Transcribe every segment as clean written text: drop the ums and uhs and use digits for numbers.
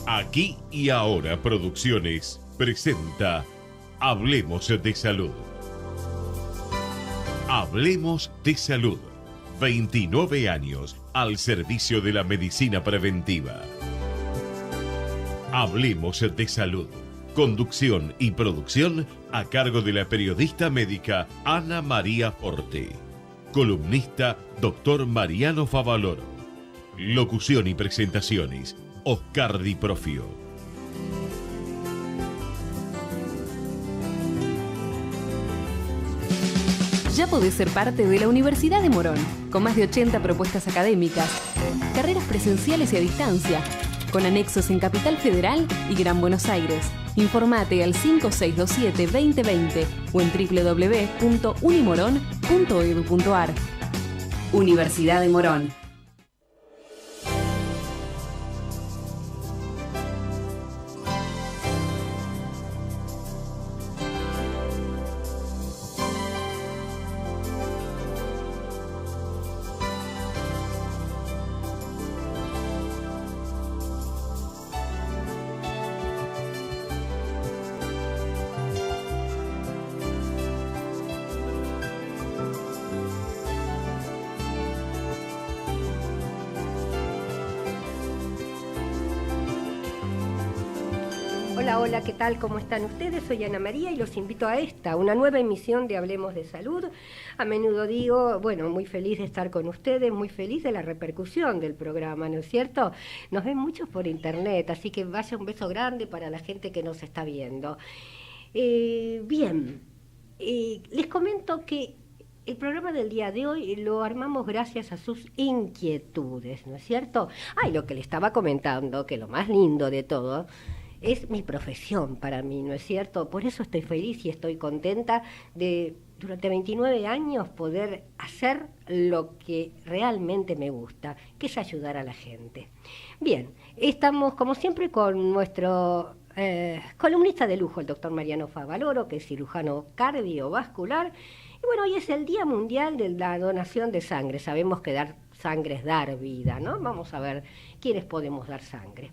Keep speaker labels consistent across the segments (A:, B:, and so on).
A: Aquí y Ahora Producciones presenta Hablemos de Salud. Hablemos de Salud. 29 años al servicio de la medicina preventiva. Hablemos de Salud. Conducción y producción a cargo de la periodista médica Ana María Forte. Columnista Dr. Mariano Favaloro. Locución y presentaciones Oscar Di Profio.
B: Ya podés ser parte de la Universidad de Morón, con más de 80 propuestas académicas, carreras presenciales y a distancia, con anexos en Capital Federal y Gran Buenos Aires. Informate al 5627-2020 o en www.unimorón.edu.ar. Universidad de Morón.
C: Hola, ¿qué tal? ¿Cómo están ustedes? Soy Ana María y los invito a una nueva emisión de Hablemos de Salud. A menudo digo, muy feliz de estar con ustedes, muy feliz de la repercusión del programa, ¿no es cierto? Nos ven muchos por internet, así que vaya un beso grande para la gente que nos está viendo. Les comento que el programa del día de hoy lo armamos gracias a sus inquietudes, ¿no es cierto? Y lo que le estaba comentando, que lo más lindo de todo es mi profesión para mí, ¿no es cierto? Por eso estoy feliz y estoy contenta de, durante 29 años, poder hacer lo que realmente me gusta, que es ayudar a la gente. Bien, estamos como siempre con nuestro columnista de lujo, el doctor Mariano Favaloro, que es cirujano cardiovascular. Y bueno, hoy es el Día Mundial de la Donación de Sangre. Sabemos que dar sangre es dar vida, ¿no? Vamos a ver quiénes podemos dar sangre.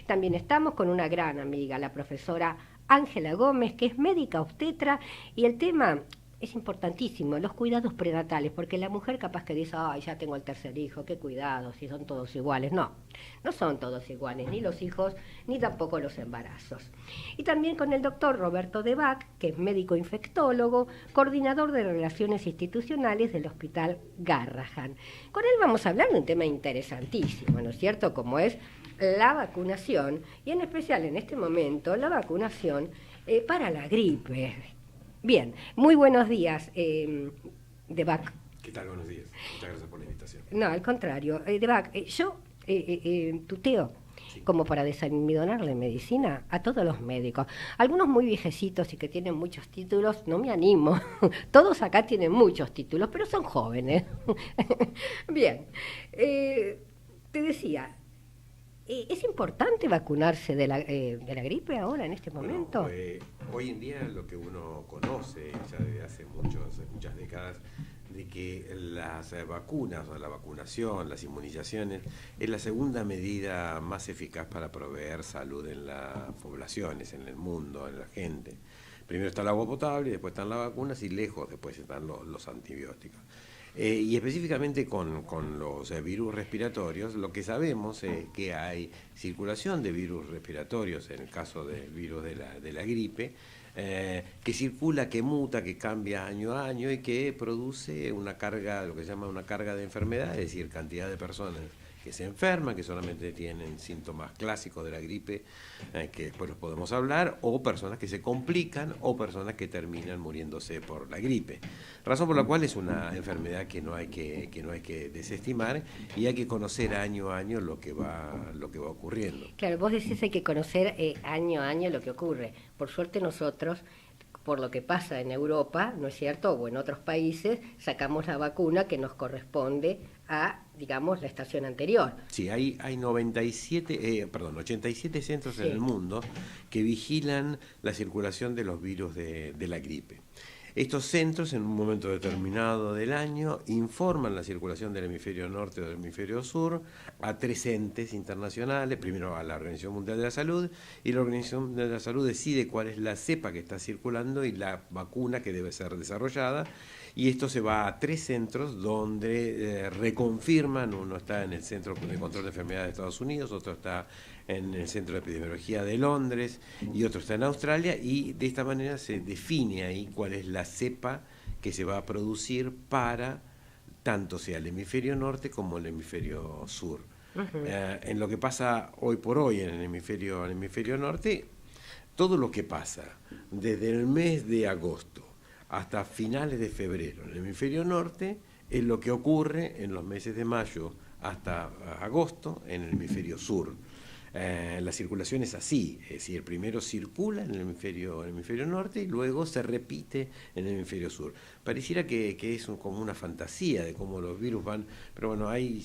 C: También estamos con una gran amiga, la profesora Ángela Gómez, que es médica obstetra, y el tema es importantísimo, los cuidados prenatales, porque la mujer capaz que dice, ya tengo el tercer hijo, qué cuidados, si son todos iguales. No, no son todos iguales, ni los hijos, ni tampoco los embarazos. Y también con el doctor Roberto Debac, que es médico infectólogo, coordinador de relaciones institucionales del Hospital Garrahan. Con él vamos a hablar de un tema interesantísimo, ¿no es cierto?, como es la vacunación, y en especial en este momento la vacunación para la gripe. Bien, muy buenos días, Debac.
D: ¿Qué tal? Buenos días. Muchas gracias por la invitación.
C: No, al contrario. Debac, yo tuteo como para desamidonarle medicina a todos los médicos. Algunos muy viejecitos y que tienen muchos títulos, no me animo. Todos acá tienen muchos títulos, pero son jóvenes. Bien, te decía, ¿es importante vacunarse de la gripe ahora, en este momento?
D: Hoy en día lo que uno conoce ya desde hace muchas décadas, de que las vacunas o la vacunación, las inmunizaciones, es la segunda medida más eficaz para proveer salud en las poblaciones, en el mundo, en la gente. Primero está el agua potable, después están las vacunas y lejos después están los antibióticos. Y específicamente con los virus respiratorios, lo que sabemos es que hay circulación de virus respiratorios, en el caso del virus de la gripe, que circula, que muta, que cambia año a año y que produce una carga, lo que se llama una carga de enfermedad, es decir, cantidad de personas que se enferman, que solamente tienen síntomas clásicos de la gripe, que después los podemos hablar, o personas que se complican, o personas que terminan muriéndose por la gripe. Razón por la cual es una enfermedad que no hay que desestimar, y hay que conocer año a año lo que va ocurriendo.
C: Claro, vos decís hay que conocer año a año lo que ocurre. Por suerte nosotros, por lo que pasa en Europa, ¿no es cierto?, o en otros países, sacamos la vacuna que nos corresponde a, digamos, la estación anterior.
D: Sí, hay 87 centros en el mundo que vigilan la circulación de los virus de la gripe. Estos centros, en un momento determinado del año, informan la circulación del hemisferio norte o del hemisferio sur a 3 entes internacionales, primero a la Organización Mundial de la Salud, y la Organización Mundial de la Salud decide cuál es la cepa que está circulando y la vacuna que debe ser desarrollada, y esto se va a 3 centros donde reconfirman. Uno está en el Centro de Control de Enfermedades de Estados Unidos, otro está en el Centro de Epidemiología de Londres y otro está en Australia, y de esta manera se define ahí cuál es la cepa que se va a producir para tanto sea el hemisferio norte como el hemisferio sur. Uh-huh. En lo que pasa hoy por hoy en el hemisferio norte, todo lo que pasa desde el mes de agosto hasta finales de febrero en el hemisferio norte es lo que ocurre en los meses de mayo hasta agosto en el hemisferio sur. La circulación es así, es decir, primero circula en el hemisferio norte y luego se repite en el hemisferio sur. Pareciera que es como una fantasía de cómo los virus van, pero bueno, hay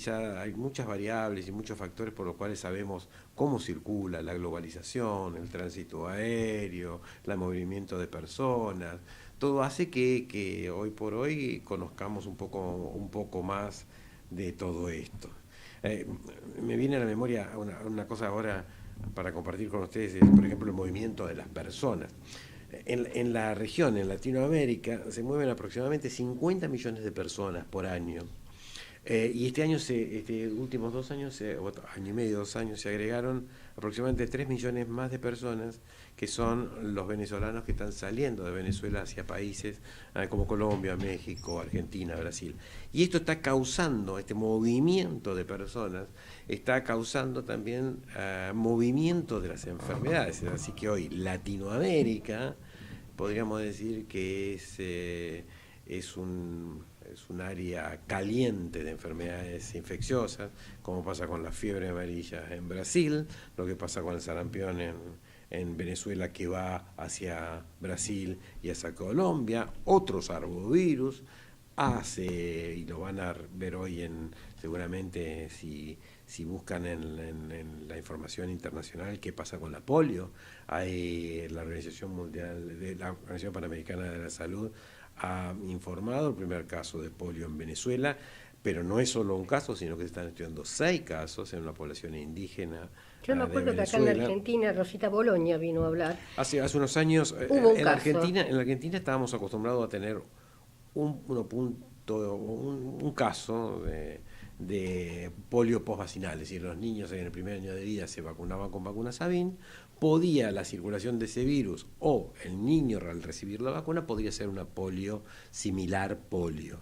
D: muchas variables y muchos factores por los cuales sabemos cómo circula la globalización, el tránsito aéreo, el movimiento de personas. Todo hace que hoy por hoy conozcamos un poco más de todo esto. Me viene a la memoria una cosa ahora para compartir con ustedes, por ejemplo, el movimiento de las personas. En la región, en Latinoamérica, se mueven aproximadamente 50 millones de personas por año. Y este año, últimos 2 años, año y medio, 2 años, se agregaron aproximadamente 3 millones más de personas, que son los venezolanos que están saliendo de Venezuela hacia países como Colombia, México, Argentina, Brasil. Y esto está causando, este movimiento de personas, está causando también movimiento de las enfermedades. Así que hoy Latinoamérica, podríamos decir que es un área caliente de enfermedades infecciosas, como pasa con la fiebre amarilla en Brasil, lo que pasa con el sarampión en Venezuela, que va hacia Brasil y hacia Colombia, otros arbovirus, y lo van a ver hoy seguramente si buscan en la información internacional qué pasa con la polio. Hay la Organización Panamericana de la Salud ha informado el primer caso de polio en Venezuela, pero no es solo un caso, sino que se están estudiando 6 casos en una población indígena.
C: Yo me acuerdo que acá en Argentina Rosita Boloña vino a hablar.
D: Hace unos años en la Argentina estábamos acostumbrados a tener un caso de polio postvacinal, es decir, los niños en el primer año de vida se vacunaban con vacuna Sabin, podía la circulación de ese virus o el niño al recibir la vacuna podría ser una polio similar polio.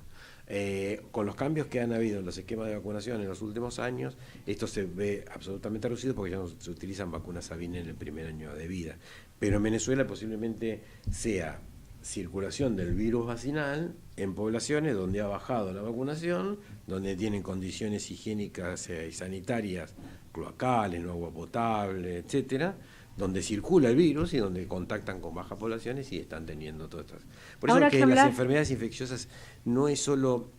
D: Con los cambios que han habido en los esquemas de vacunación en los últimos años, esto se ve absolutamente reducido porque ya no se utilizan vacunas Sabin en el primer año de vida. Pero en Venezuela posiblemente sea circulación del virus vacinal en poblaciones donde ha bajado la vacunación, donde tienen condiciones higiénicas y sanitarias, cloacales, no agua potable, etcétera, donde circula el virus y donde contactan con bajas poblaciones y están teniendo todas estas. Por eso que las enfermedades infecciosas no es solo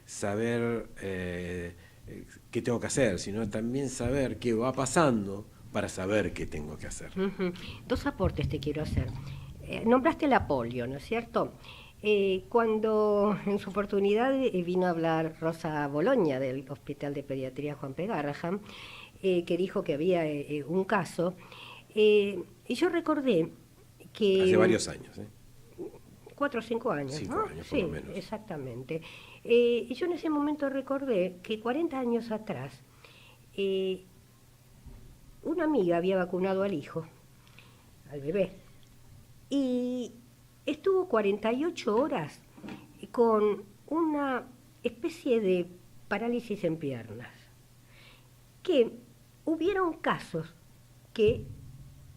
D: saber qué tengo que hacer, sino también saber qué va pasando para saber qué tengo que hacer.
C: Uh-huh. 2 aportes te quiero hacer. Nombraste la polio, ¿no es cierto? Cuando en su oportunidad vino a hablar Rosa Boloña del Hospital de Pediatría Juan P. Garrahan, que dijo que había un caso, y yo recordé que...
D: Hace varios años,
C: 4 o 5 años,
D: 5
C: ¿no?
D: años, por lo menos.
C: Exactamente. Y yo en ese momento recordé que 40 años atrás, una amiga había vacunado al hijo, al bebé, y estuvo 48 horas con una especie de parálisis en piernas, que hubieron casos que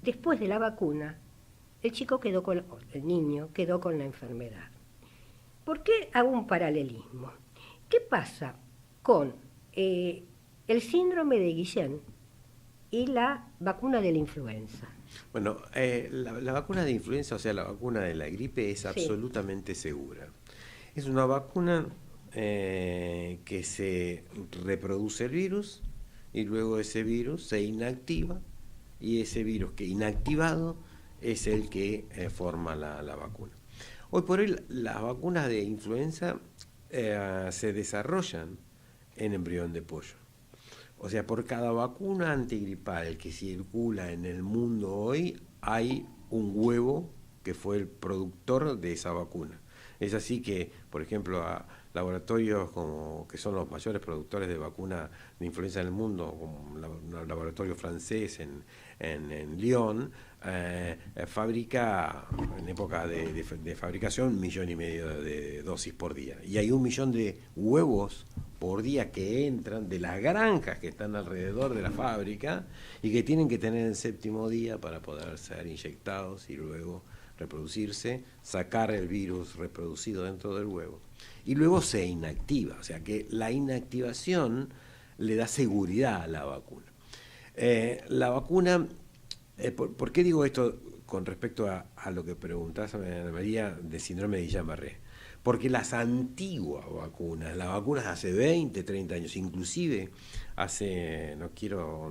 C: después de la vacuna el niño quedó con la enfermedad. ¿Por qué hago un paralelismo? ¿Qué pasa con el síndrome de Guillain y la vacuna de la influenza?
D: Bueno, la vacuna de influenza, o sea, la vacuna de la gripe es absolutamente segura. Es una vacuna que se reproduce el virus y luego ese virus se inactiva y ese virus que inactivado es el que forma la vacuna. Hoy por hoy las vacunas de influenza se desarrollan en embrión de pollo. O sea, por cada vacuna antigripal que circula en el mundo hoy, hay un huevo que fue el productor de esa vacuna. Es así que, por ejemplo, a laboratorios como que son los mayores productores de vacuna de influenza en el mundo, como un laboratorio francés en Lyon, fabrica en época de fabricación 1,5 millones de dosis por día. Y hay 1 millón de huevos por día que entran de las granjas que están alrededor de la fábrica y que tienen que tener el 7º día para poder ser inyectados y luego reproducirse, sacar el virus reproducido dentro del huevo. Y luego se inactiva, o sea que la inactivación le da seguridad a la vacuna. La vacuna, ¿por qué digo esto con respecto a lo que preguntás, Ana María, de síndrome de Guillain-Barré? Porque las antiguas vacunas, las vacunas de hace 20, 30 años, inclusive hace, no quiero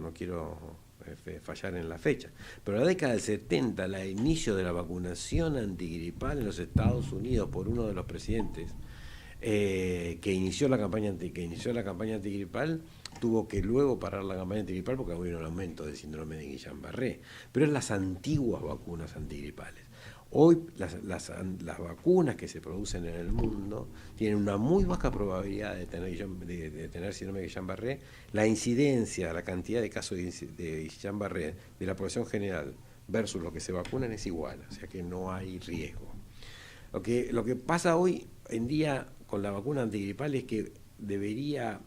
D: fallar en la fecha, pero en la década del 70, el inicio de la vacunación antigripal en los Estados Unidos por uno de los presidentes que inició la campaña antigripal, tuvo que luego parar la campaña antigripal porque hubo un aumento del síndrome de Guillain-Barré, pero en las antiguas vacunas antigripales. Hoy las vacunas que se producen en el mundo tienen una muy baja probabilidad de tener síndrome de Guillain-Barré. La incidencia, la cantidad de casos de Guillain-Barré de la población general versus lo que se vacunan es igual, o sea que no hay riesgo. Lo que pasa hoy en día con la vacuna antigripal es que deberían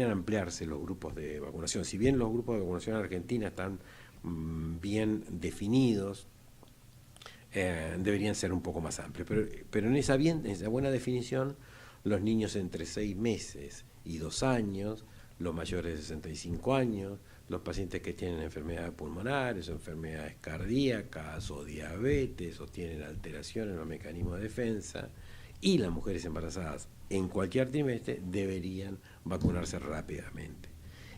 D: ampliarse los grupos de vacunación. Si bien los grupos de vacunación en Argentina están bien definidos, deberían ser un poco más amplios. Pero en esa buena definición, los niños entre 6 meses y 2 años, los mayores de 65 años, los pacientes que tienen enfermedades pulmonares o enfermedades cardíacas o diabetes o tienen alteraciones en los mecanismos de defensa, y las mujeres embarazadas en cualquier trimestre deberían vacunarse rápidamente.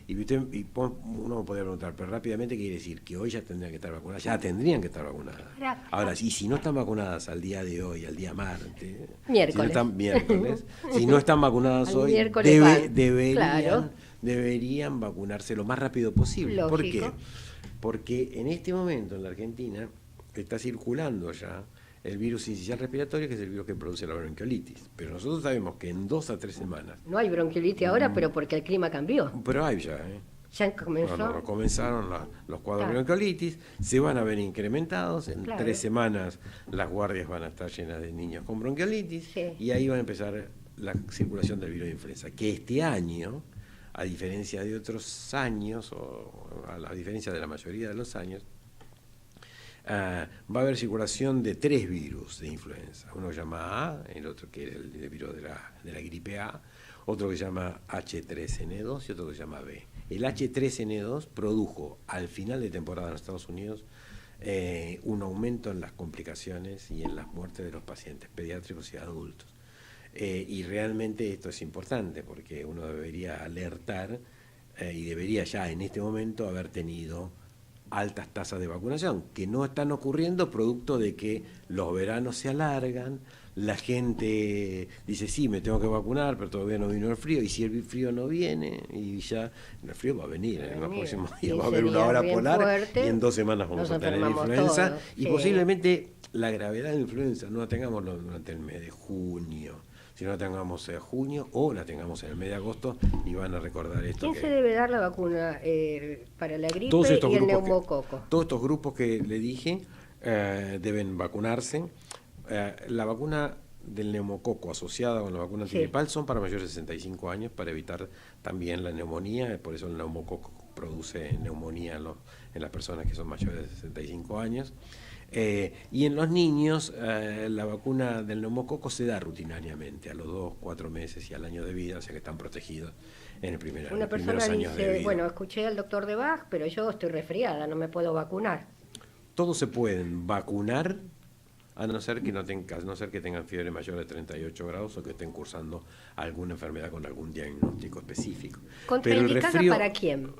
D: Y uno podría preguntar, pero rápidamente quiere decir que hoy ya tendrían que estar vacunadas, ya tendrían que estar vacunadas. Ahora, y si no están vacunadas al día de hoy, al día martes, miércoles, si no están vacunadas hoy, deberían vacunarse lo más rápido posible.
C: Lógico.
D: ¿Por qué? Porque en este momento en la Argentina está circulando ya el virus sincicial respiratorio, que es el virus que produce la bronquiolitis. Pero nosotros sabemos que en 2 a 3 semanas...
C: No hay bronquiolitis ahora, pero porque el clima cambió.
D: Pero hay ya,
C: Ya comenzó.
D: Comenzaron los cuadros de bronquiolitis, se van a ver incrementados, en 3 semanas las guardias van a estar llenas de niños con bronquiolitis, y ahí va a empezar la circulación del virus de influenza, que este año, a diferencia de otros años, o a la diferencia de la mayoría de los años, va a haber circulación de 3 virus de influenza. Uno que se llama A, el otro que es el virus de la gripe A, otro que se llama H3N2 y otro que se llama B. El H3N2 produjo al final de temporada en los Estados Unidos un aumento en las complicaciones y en las muertes de los pacientes pediátricos y adultos. Y realmente esto es importante porque uno debería alertar y debería ya en este momento haber tenido altas tasas de vacunación, que no están ocurriendo producto de que los veranos se alargan, la gente dice, sí, me tengo que vacunar, pero todavía no vino el frío, y si el frío no viene, y ya el frío va a venir, en los próximos días va a haber una ola polar,
C: fuerte,
D: y en 2 semanas vamos a tener influenza, todos, y posiblemente la gravedad de la influenza no la tengamos durante el mes de junio, si no la tengamos en junio o la tengamos en el mes de agosto, y van a recordar esto.
C: ¿Quién se debe dar la vacuna para la gripe y el neumococo?
D: Todos estos grupos que le dije deben vacunarse. La vacuna del neumococo asociada con la vacuna antigripal son para mayores de 65 años para evitar también la neumonía, por eso el neumococo produce neumonía en las personas que son mayores de 65 años. Y en los niños la vacuna del neumococo se da rutinariamente a los 2, 4 meses y al año de vida, o sea que están protegidos en los primeros años de vida.
C: Bueno, escuché al doctor de Bach, pero yo estoy resfriada, no me puedo vacunar.
D: Todos se pueden vacunar a no ser que tengan fiebre mayor de 38 grados o que estén cursando alguna enfermedad con algún diagnóstico específico.
C: ¿Contraindicada para quién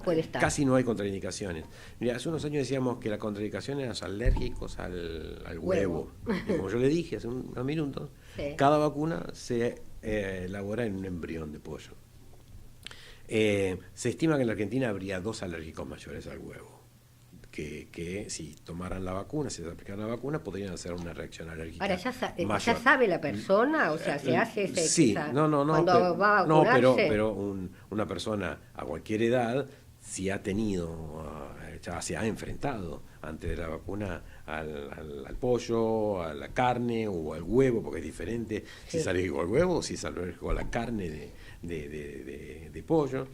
C: puede estar?
D: Casi no hay contraindicaciones. Mira, hace unos años decíamos que la contraindicación eran los alérgicos al huevo. Y como yo le dije hace unos minutos, sí, cada vacuna se elabora en un embrión de pollo. Se estima que en la Argentina habría 2 alérgicos mayores al huevo, que si tomaran la vacuna, si se aplicaran la vacuna, podrían hacer una reacción alérgica.
C: Ahora, ¿ya sabe la persona? O sea, ¿se hace ese...
D: Sí,
C: cuando va a vacunarse?
D: pero una persona a cualquier edad, si ha tenido, ya se ha enfrentado antes de la vacuna al pollo, a la carne o al huevo, porque es diferente si es alérgico al huevo o si es alérgico a la carne de pollo.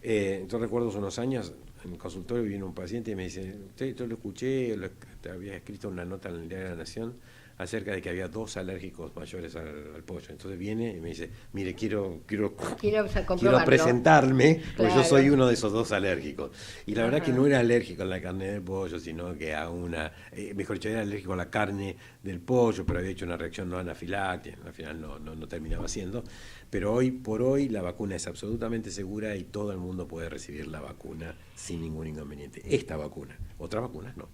D: Entonces recuerdo hace unos años en el consultorio vino un paciente y me dice, yo lo escuché, te había escrito una nota en el Diario de la Nación acerca de que había 2 alérgicos mayores al pollo. Entonces viene y me dice, mire, quiero presentarme, porque yo soy uno de esos 2 alérgicos. Y la verdad que no era alérgico a la carne del pollo, sino que a mejor dicho, era alérgico a la carne del pollo, pero había hecho una reacción no anafiláctica, al final no terminaba siendo. Pero hoy por hoy la vacuna es absolutamente segura y todo el mundo puede recibir la vacuna sin ningún inconveniente. Esta vacuna, otras vacunas no.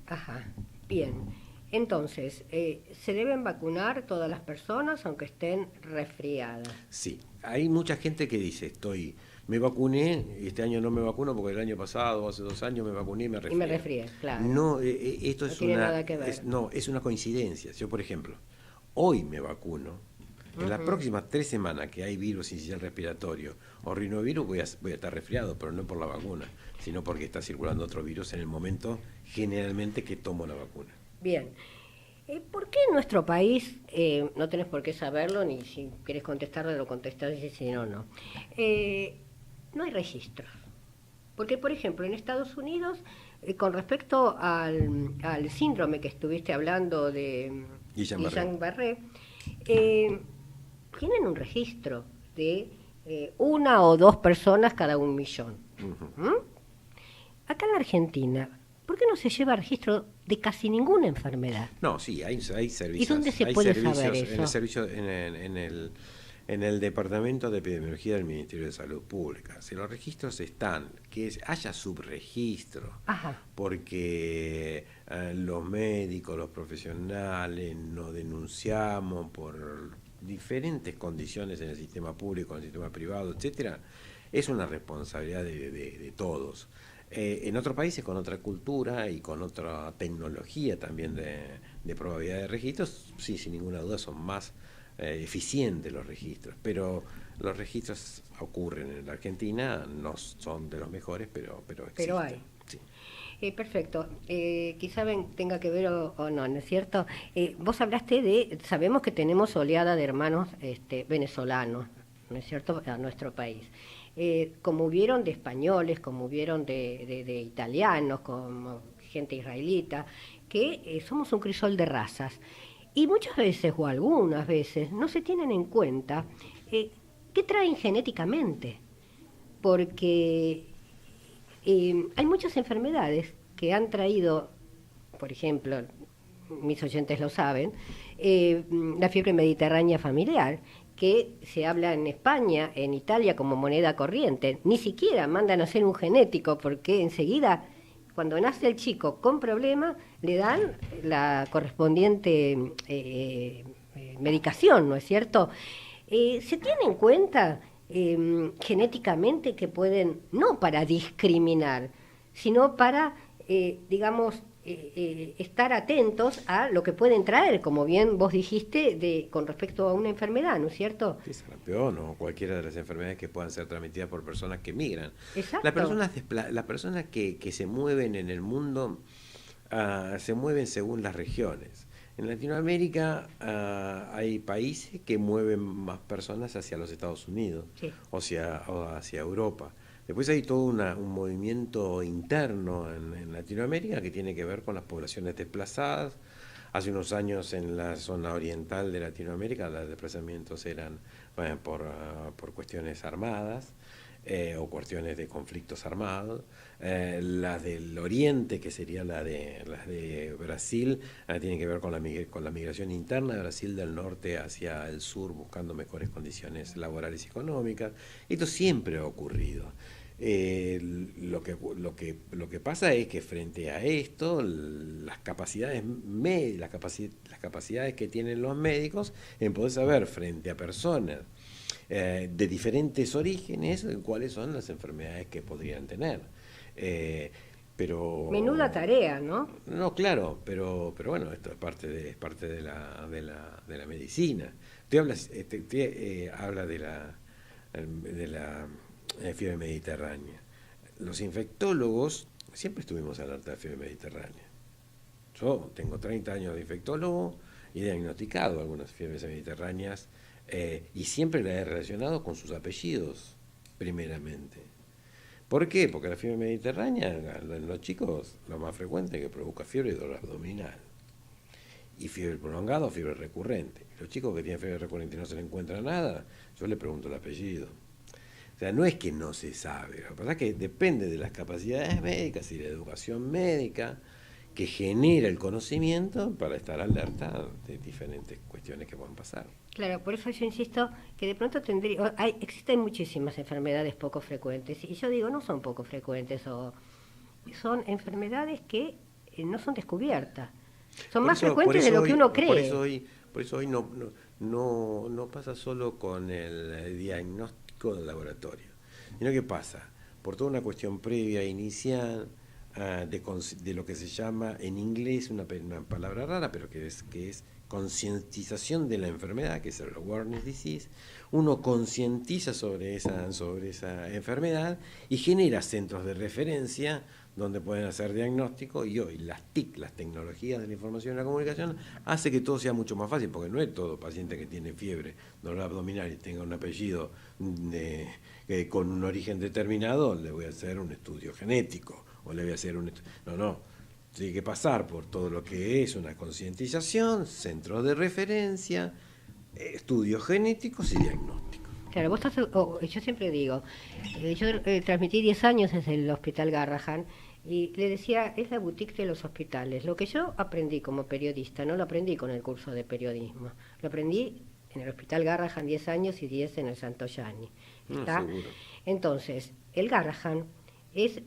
C: Ajá, bien. Entonces, ¿se deben vacunar todas las personas aunque estén resfriadas?
D: Sí, hay mucha gente que dice, me vacuné, este año no me vacuno porque el año pasado, hace 2 años me vacuné y me resfrié.
C: Y me resfrié, claro.
D: No, esto
C: no
D: es
C: tiene nada que ver.
D: es una coincidencia. Yo, por ejemplo, hoy me vacuno, en las próximas 3 semanas que hay virus incisional respiratorio o rinovirus voy a estar resfriado, pero no por la vacuna, sino porque está circulando otro virus en el momento generalmente que tomo la vacuna.
C: Bien. ¿Por qué en nuestro país, no tenés por qué saberlo, ni si querés contestarlo, lo contestás y si no, no hay registros? Porque, por ejemplo, en Estados Unidos, con respecto al síndrome que estuviste hablando de Guillain-Barré, tienen un registro de 1 o 2 personas cada 1 millón. Uh-huh. Acá en la Argentina, ¿por qué no se lleva registro de casi ninguna enfermedad?
D: No, sí, hay servicios.
C: ¿Y dónde se puede saber eso?
D: En el Departamento de Epidemiología del Ministerio de Salud Pública. Si los registros están, que haya subregistro, porque los médicos, los profesionales no denunciamos por diferentes condiciones en el sistema público, en el sistema privado, etcétera, es una responsabilidad de todos. En otros países con otra cultura y con otra tecnología también de probabilidad de registros, sí, sin ninguna duda son más eficientes los registros, pero los registros ocurren en la Argentina, no son de los mejores, pero existen.
C: Pero hay.
D: Sí.
C: Perfecto. Quizá tenga que ver o no, ¿no es cierto? Vos hablaste sabemos que tenemos oleada de hermanos venezolanos, ¿no es cierto?, a nuestro país. Como hubieron de españoles, como hubieron de italianos, como gente israelita, que somos un crisol de razas. Y muchas veces, o algunas veces, no se tienen en cuenta qué traen genéticamente. Porque hay muchas enfermedades que han traído, por ejemplo, mis oyentes lo saben, la fiebre mediterránea familiar, que se habla en España, en Italia como moneda corriente. Ni siquiera mandan a hacer un genético porque enseguida, cuando nace el chico con problema, le dan la correspondiente medicación, ¿no es cierto? ¿Se tiene en cuenta genéticamente que pueden, no para discriminar, sino para, estar atentos a lo que pueden traer, como bien vos dijiste, con respecto a una enfermedad, ¿no es cierto?
D: Sí, sarampión o cualquiera de las enfermedades que puedan ser transmitidas por personas que migran.
C: Exacto.
D: Las personas que se mueven en el mundo se mueven según las regiones. En Latinoamérica hay países que mueven más personas hacia los Estados Unidos, sí, o hacia Europa. Después hay todo un movimiento interno en Latinoamérica que tiene que ver con las poblaciones desplazadas. Hace unos años en la zona oriental de Latinoamérica los desplazamientos eran por cuestiones armadas. o cuestiones de conflictos armados. Las del Oriente, que serían las de Brasil, tienen que ver con la migración interna de Brasil del norte hacia el sur, buscando mejores condiciones laborales y económicas. Esto siempre ha ocurrido. Lo que pasa es que frente a esto, las capacidades que tienen los médicos en poder saber frente a personas de diferentes orígenes cuáles son las enfermedades que podrían tener. Pero
C: menuda tarea, ¿no?
D: No, claro, pero bueno, esto es parte de la medicina. Usted habla de la fiebre mediterránea. Los infectólogos siempre estuvimos alerta de fiebre mediterránea. Yo tengo 30 años de infectólogo y he diagnosticado algunas fiebres mediterráneas y siempre las he relacionado con sus apellidos, primeramente. ¿Por qué? Porque la fiebre mediterránea, en los chicos, lo más frecuente es que provoca fiebre y dolor abdominal. Y fiebre prolongada o fiebre recurrente. Los chicos que tienen fiebre recurrente y no se le encuentra nada, yo le pregunto el apellido. O sea, no es que no se sabe, lo que pasa es que depende de las capacidades médicas y la educación médica que genera el conocimiento para estar alerta de diferentes cuestiones que puedan pasar.
C: Claro, por eso yo insisto que de pronto existen muchísimas enfermedades poco frecuentes, y yo digo, no son poco frecuentes, son enfermedades que no son descubiertas, son más frecuentes de lo que uno cree.
D: Por eso hoy no pasa solo con el diagnóstico del laboratorio, sino que pasa por toda una cuestión previa, inicial, de lo que se llama en inglés una palabra rara, pero que es concientización de la enfermedad, que es el awareness disease. Uno concientiza sobre esa enfermedad y genera centros de referencia donde pueden hacer diagnóstico, y hoy las TIC, las tecnologías de la información y la comunicación, hace que todo sea mucho más fácil, porque no es todo paciente que tiene fiebre, dolor abdominal y tenga un apellido con un origen determinado, le voy a hacer un estudio genético, o le voy a hacer no, tiene que pasar por todo lo que es una concientización, centros de referencia, estudios genéticos y diagnósticos.
C: Claro, yo siempre digo, yo transmití 10 años desde el Hospital Garrahan y le decía, es la boutique de los hospitales. Lo que yo aprendí como periodista, no lo aprendí con el curso de periodismo, lo aprendí en el Hospital Garrahan 10 años y 10 en el Santo Gianni. ¿Está?
D: Seguro.
C: Entonces, el Garrahan es,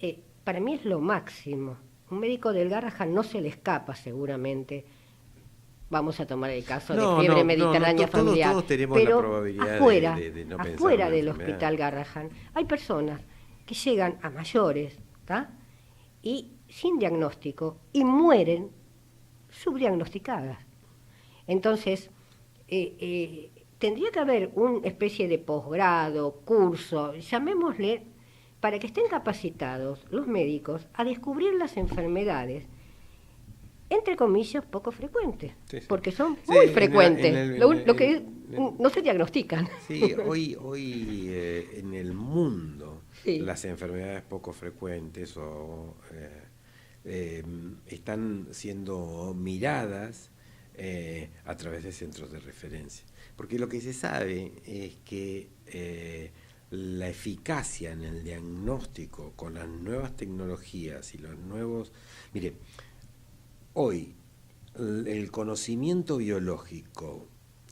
C: para mí es lo máximo. Un médico del Garrahan no se le escapa seguramente. Vamos a tomar el caso de fiebre mediterránea familiar.
D: Todos tenemos
C: pero
D: la probabilidad
C: afuera,
D: no pensar
C: afuera
D: en
C: del
D: la enfermedad.
C: Hospital Garrahan hay personas que llegan a mayores, ¿tá? Y sin diagnóstico y mueren subdiagnosticadas. Entonces, tendría que haber una especie de posgrado, curso, llamémosle, para que estén capacitados los médicos a descubrir las enfermedades, entre comillas, poco frecuentes,
D: Sí.
C: porque son muy frecuentes, lo que
D: en
C: no se diagnostican.
D: Sí, hoy en el mundo
C: Sí.
D: las enfermedades poco frecuentes están siendo miradas a través de centros de referencia. Porque lo que se sabe es que la eficacia en el diagnóstico con las nuevas tecnologías y los nuevos... Mire, hoy el conocimiento biológico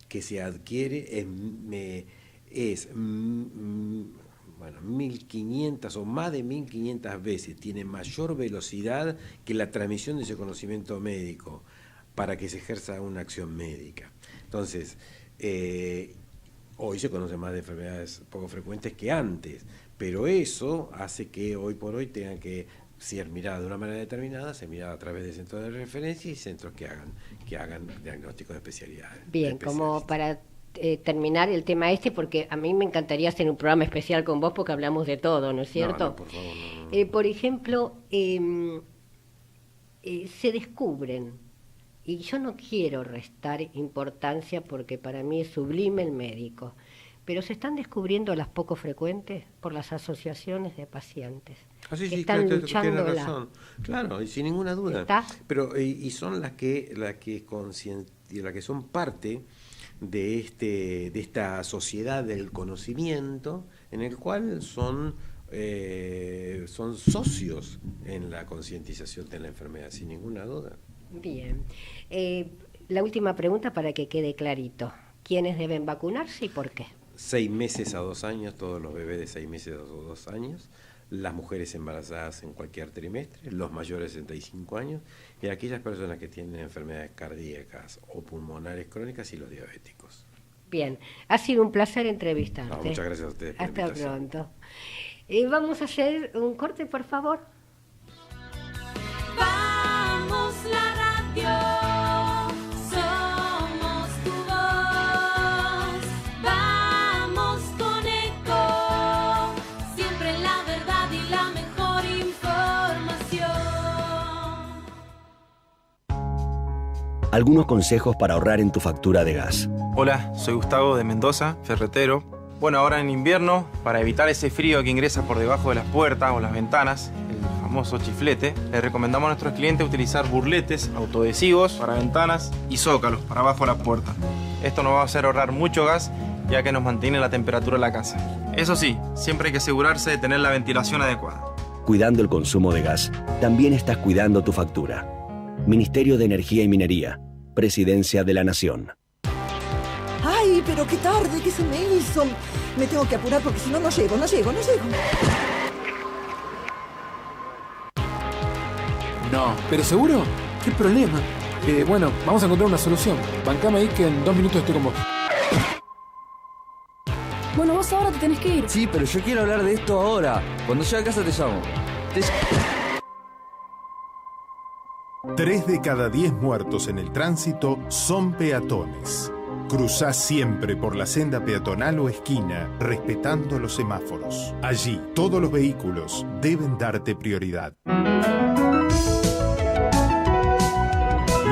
D: que se adquiere es 1.500 o más de 1.500 veces, tiene mayor velocidad que la transmisión de ese conocimiento médico para que se ejerza una acción médica. Entonces, hoy se conoce más de enfermedades poco frecuentes que antes, pero eso hace que hoy por hoy tengan que ser mirada de una manera determinada, ser mirada a través de centros de referencia y centros que hagan diagnósticos de especialidades.
C: Bien, como para terminar el tema porque a mí me encantaría hacer un programa especial con vos porque hablamos de todo, ¿no es cierto?
D: No, por favor, no.
C: Por ejemplo, se descubren, y yo no quiero restar importancia porque para mí es sublime el médico, pero se están descubriendo las poco frecuentes por las asociaciones de pacientes.
D: Sí,
C: están
D: claro,
C: luchando
D: tiene razón. Claro, y sin ninguna duda.
C: ¿Está?
D: Pero y son las que son parte de esta sociedad del conocimiento, en el cual son socios en la concientización de la enfermedad, sin ninguna duda.
C: Bien. La última pregunta para que quede clarito. ¿Quiénes deben vacunarse y por qué?
D: 6 meses a 2 años, todos los bebés de 6 meses a 2 años, las mujeres embarazadas en cualquier trimestre, los mayores de 65 años y aquellas personas que tienen enfermedades cardíacas o pulmonares crónicas y los diabéticos.
C: Bien, ha sido un placer entrevistarte.
D: No, muchas gracias a ustedes por la
C: Hasta
D: invitación.
C: pronto. Vamos a hacer un corte, por favor.
E: Vamos la radio, somos tu voz. Vamos con Eco, siempre la verdad y la mejor información.
F: Algunos consejos para ahorrar en tu factura de gas.
G: Hola, soy Gustavo de Mendoza, ferretero. Bueno, ahora en invierno, para evitar ese frío que ingresa por debajo de las puertas o las ventanas, el famoso chiflete, le recomendamos a nuestros clientes utilizar burletes autoadhesivos para ventanas y zócalos para abajo de la puerta. Esto nos va a hacer ahorrar mucho gas, ya que nos mantiene la temperatura de la casa. Eso sí, siempre hay que asegurarse de tener la ventilación adecuada.
F: Cuidando el consumo de gas, también estás cuidando tu factura. Ministerio de Energía y Minería, Presidencia de la Nación.
H: ¡Ay, pero qué tarde! ¿Qué se me hizo? Me tengo que apurar porque si no, no llego.
I: No, ¿pero seguro? ¿Qué problema? Bueno, vamos a encontrar una solución. Bancame ahí que en 2 minutos estoy con vos.
J: Bueno, vos ahora te tenés que ir.
K: Sí, pero yo quiero hablar de esto ahora. Cuando llegue a casa te llamo.
L: 3 de cada 10 muertos en el tránsito son peatones. Cruzá siempre por la senda peatonal o esquina, respetando los semáforos. Allí, todos los vehículos deben darte prioridad.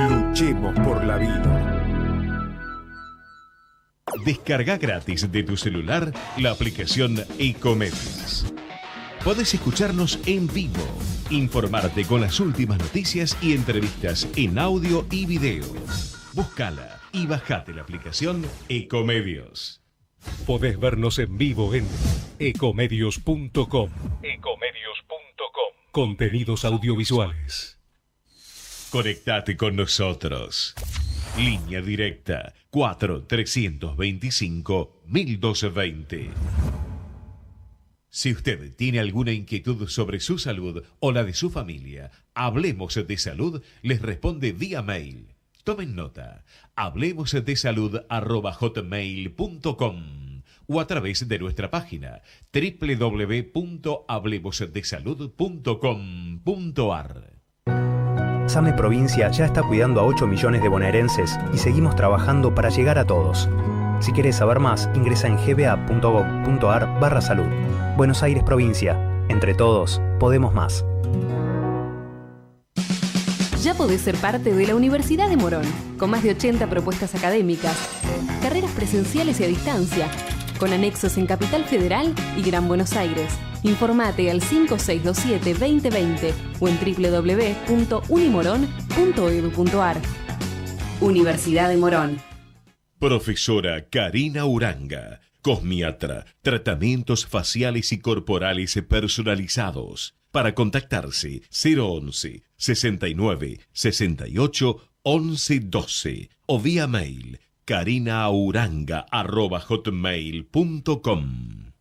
L: Luchemos por la vida.
A: Descarga gratis de tu celular la aplicación Ecomedios. Podés escucharnos en vivo, informarte con las últimas noticias y entrevistas en audio y video. Búscala y bajate la aplicación Ecomedios.
M: Podés vernos en vivo en ecomedios.com. Contenidos audiovisuales.
A: Conectate con nosotros. Línea directa 4-325-1220. Si usted tiene alguna inquietud sobre su salud o la de su familia, Hablemos de Salud les responde vía mail. Tomen nota, hablemosdesalud@hotmail.com o a través de nuestra página www.hablemosdesalud.com.ar.
N: SAME Provincia ya está cuidando a 8 millones de bonaerenses y seguimos trabajando para llegar a todos. Si querés saber más, ingresa en gba.gov.ar/salud. Buenos Aires Provincia. Entre todos, podemos más.
B: Ya podés ser parte de la Universidad de Morón, con más de 80 propuestas académicas, carreras presenciales y a distancia, con anexos en Capital Federal y Gran Buenos Aires. Informate al 5627-2020 o en www.unimorón.edu.ar. Universidad de Morón.
A: Profesora Karina Uranga, cosmiatra, tratamientos faciales y corporales personalizados. Para contactarse 011 69 68 11 12 o vía mail karinauranga@hotmail.com.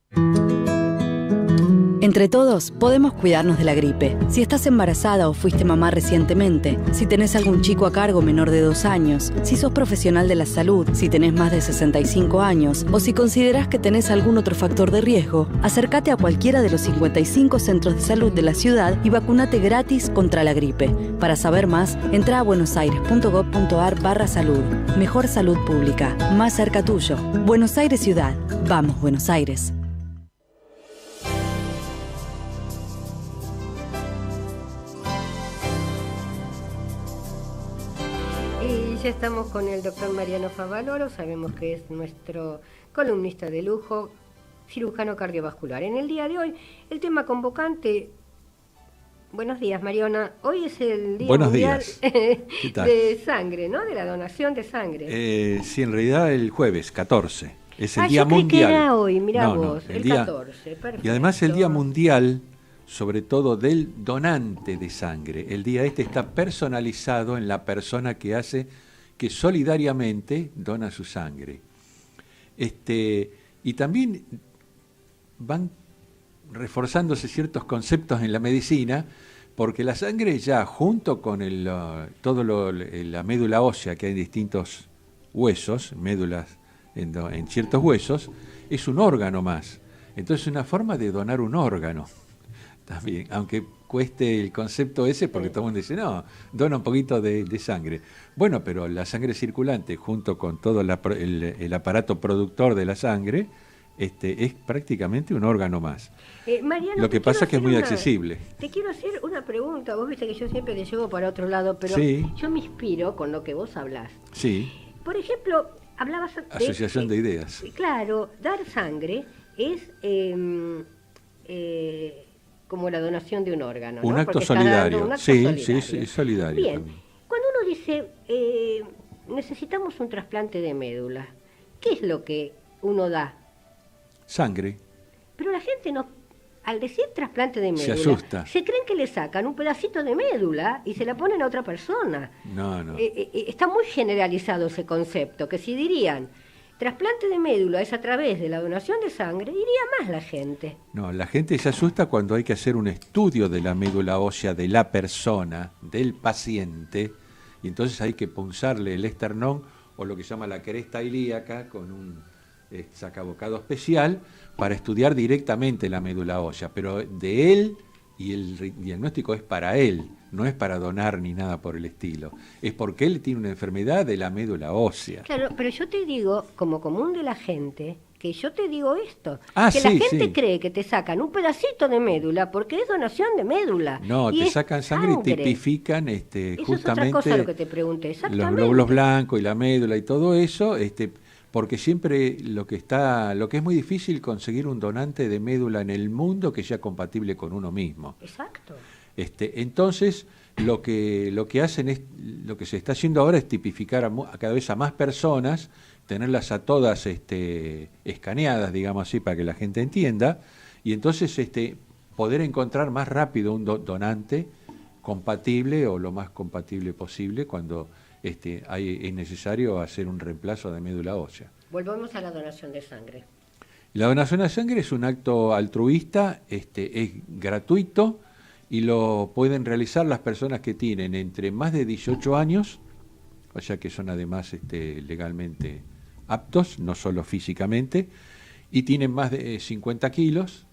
O: Entre todos, podemos cuidarnos de la gripe. Si estás embarazada o fuiste mamá recientemente, si tenés algún chico a cargo menor de 2 años, si sos profesional de la salud, si tenés más de 65 años o si considerás que tenés algún otro factor de riesgo, acércate a cualquiera de los 55 centros de salud de la ciudad y vacunate gratis contra la gripe. Para saber más, entra a buenosaires.gov.ar/salud. Mejor salud pública, más cerca tuyo. Buenos Aires Ciudad. Vamos, Buenos Aires.
C: Ya estamos con el doctor Mariano Favaloro, sabemos que es nuestro columnista de lujo, cirujano cardiovascular. En el día de hoy, el tema convocante, Buenos días, Mariona. Hoy es el Día
P: Buenos
C: Mundial
P: días. ¿Qué tal?
C: de sangre, ¿no? De la donación de sangre.
P: Sí, en realidad el jueves, 14. Es el
C: Yo
P: Día
C: creí
P: Mundial.
C: que era hoy, mirá
P: No,
C: vos, el
P: día-
C: 14, perfecto.
P: Y además el Día Mundial, sobre todo del donante de sangre. El día este está personalizado en la persona que solidariamente dona su sangre. Y también van reforzándose ciertos conceptos en la medicina, porque la sangre ya junto con la médula ósea que hay en distintos huesos, médulas en ciertos huesos, es un órgano más. Entonces es una forma de donar un órgano también, aunque cueste el concepto ese, porque todo el mundo dice, no, dona un poquito de sangre. Bueno, pero la sangre circulante junto con todo el aparato productor de la sangre, es prácticamente un órgano más.
C: Mariano,
P: Lo que pasa es que es muy accesible.
C: Te quiero hacer una pregunta. Vos viste que yo siempre te llevo para otro lado, pero
P: Sí.
C: yo me inspiro con lo que vos hablás.
P: Sí,
C: Por ejemplo, hablabas de...
P: asociación de ideas.
C: Claro, dar sangre es como la donación de un órgano, ¿no?
P: Un acto
C: Porque estás dando
P: solidario.
C: un acto
P: Sí,
C: solidario.
P: sí, es solidario.
C: Bien,
P: también.
C: cuando uno dice, necesitamos un trasplante de médula, ¿qué es lo que uno da?
P: Sangre.
C: Pero la gente no, al decir trasplante de
P: Se
C: médula,
P: asusta.
C: se creen que le sacan un pedacito de médula y se la ponen a otra persona.
P: No, no.
C: Está muy generalizado ese concepto, que si dirían trasplante de médula es a través de la donación de sangre, iría más la gente.
P: No, la gente se asusta cuando hay que hacer un estudio de la médula ósea de la persona, del paciente, y entonces hay que punzarle el esternón o lo que se llama la cresta ilíaca con un sacabocado especial para estudiar directamente la médula ósea, pero de él, y el diagnóstico es para él, no es para donar ni nada por el estilo, es porque él tiene una enfermedad de la médula ósea.
C: Claro, pero yo te digo, como común de la gente, que yo te digo esto,
P: Ah,
C: que
P: sí,
C: la gente
P: sí.
C: cree que te sacan un pedacito de médula porque es donación de médula.
P: No,
C: y
P: te
C: es
P: sacan sangre y tipifican
C: Eso es otra
P: justamente
C: cosa lo que te pregunté,
P: los
C: exactamente.
P: glóbulos blancos y la médula y todo eso, porque siempre lo que es muy difícil conseguir un donante de médula en el mundo que sea compatible con uno mismo.
C: Exacto.
P: Entonces, lo que hacen es, lo que se está haciendo ahora es tipificar a cada vez a más personas, tenerlas a todas escaneadas, digamos así, para que la gente entienda, y entonces poder encontrar más rápido un donante compatible o lo más compatible posible cuando es necesario hacer un reemplazo de médula ósea.
C: Volvemos a la donación de sangre.
P: La donación de sangre es un acto altruista, es gratuito y lo pueden realizar las personas que tienen entre más de 18 años, o sea que son además legalmente aptos, no solo físicamente, y tienen más de 50 kilos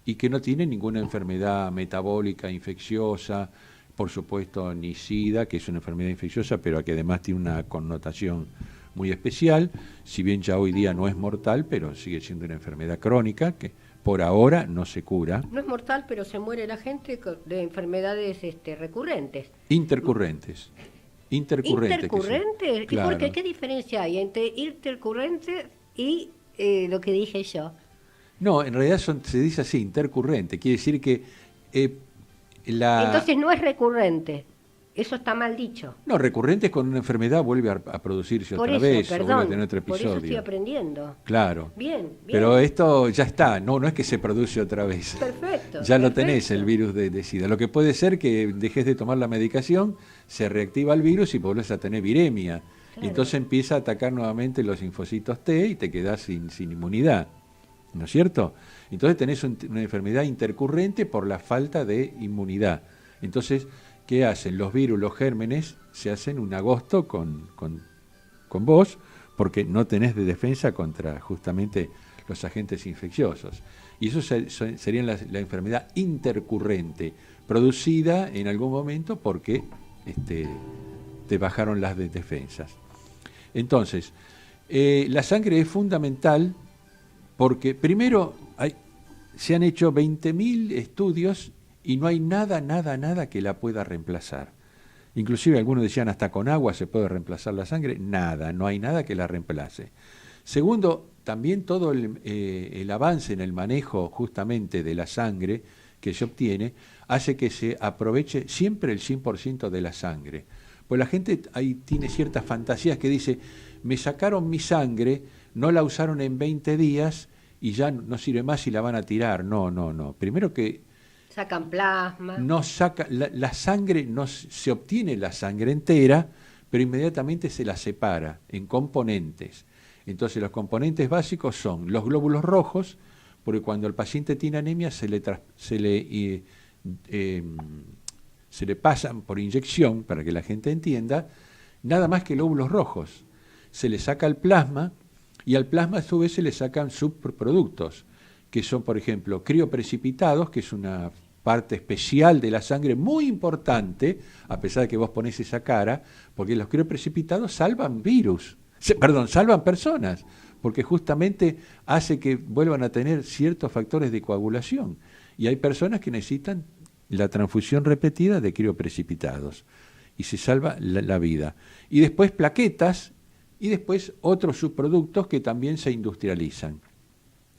P: y que no tienen ninguna enfermedad metabólica, infecciosa, por supuesto ni SIDA, que es una enfermedad infecciosa, pero que además tiene una connotación muy especial, si bien ya hoy día no es mortal, pero sigue siendo una enfermedad crónica que por ahora no se cura.
C: No es mortal, pero se muere la gente de enfermedades recurrentes.
P: Intercurrentes.
C: ¿Intercurrentes? ¿Y
P: Claro.
C: por qué? ¿Qué diferencia hay entre intercurrentes y lo que dije yo?
P: No, en realidad se dice así, intercurrente. Quiere decir que
C: Entonces no es recurrente. Eso está mal dicho.
P: No, recurrente es cuando una enfermedad vuelve a producirse
C: Por
P: otra
C: eso,
P: vez o
C: perdón,
P: vuelve a tener otro
C: por eso estoy
P: episodio.
C: aprendiendo.
P: Claro.
C: Bien, bien.
P: Pero esto ya está, no es que se produce otra vez.
C: Perfecto.
P: Ya lo
C: perfecto.
P: tenés, el virus de SIDA. Lo que puede ser que dejes de tomar la medicación, se reactiva el virus y volvés a tener viremia.
C: Claro.
P: Y entonces empieza a atacar nuevamente los linfocitos T y te quedás sin inmunidad. ¿No es cierto? Entonces tenés una enfermedad intercurrente por la falta de inmunidad. Entonces, ¿qué hacen? Los virus, los gérmenes, se hacen un agosto con vos porque no tenés de defensa contra justamente los agentes infecciosos. Y eso sería la enfermedad intercurrente, producida en algún momento porque te bajaron las defensas. Entonces, la sangre es fundamental porque primero se han hecho 20.000 estudios y no hay nada que la pueda reemplazar. Inclusive algunos decían hasta con agua se puede reemplazar la sangre. Nada, no hay nada que la reemplace. Segundo, también todo el avance en el manejo justamente de la sangre, que se obtiene, hace que se aproveche siempre el 100% de la sangre. Pues la gente ahí tiene ciertas fantasías que dice, me sacaron mi sangre, no la usaron en 20 días y ya no sirve más y la van a tirar. No. Primero que
C: sacan plasma.
P: no saca la sangre, no se obtiene la sangre entera, pero inmediatamente se la separa en componentes. Entonces los componentes básicos son los glóbulos rojos, porque cuando el paciente tiene anemia se le pasan por inyección, para que la gente entienda, nada más que glóbulos rojos. Se le saca el plasma y al plasma a su vez se le sacan subproductos, que son, por ejemplo, crioprecipitados, que es una parte especial de la sangre muy importante, a pesar de que vos ponés esa cara, porque los crioprecipitados salvan salvan personas, porque justamente hace que vuelvan a tener ciertos factores de coagulación. Y hay personas que necesitan la transfusión repetida de crioprecipitados y se salva la vida. Y después plaquetas y después otros subproductos que también se industrializan.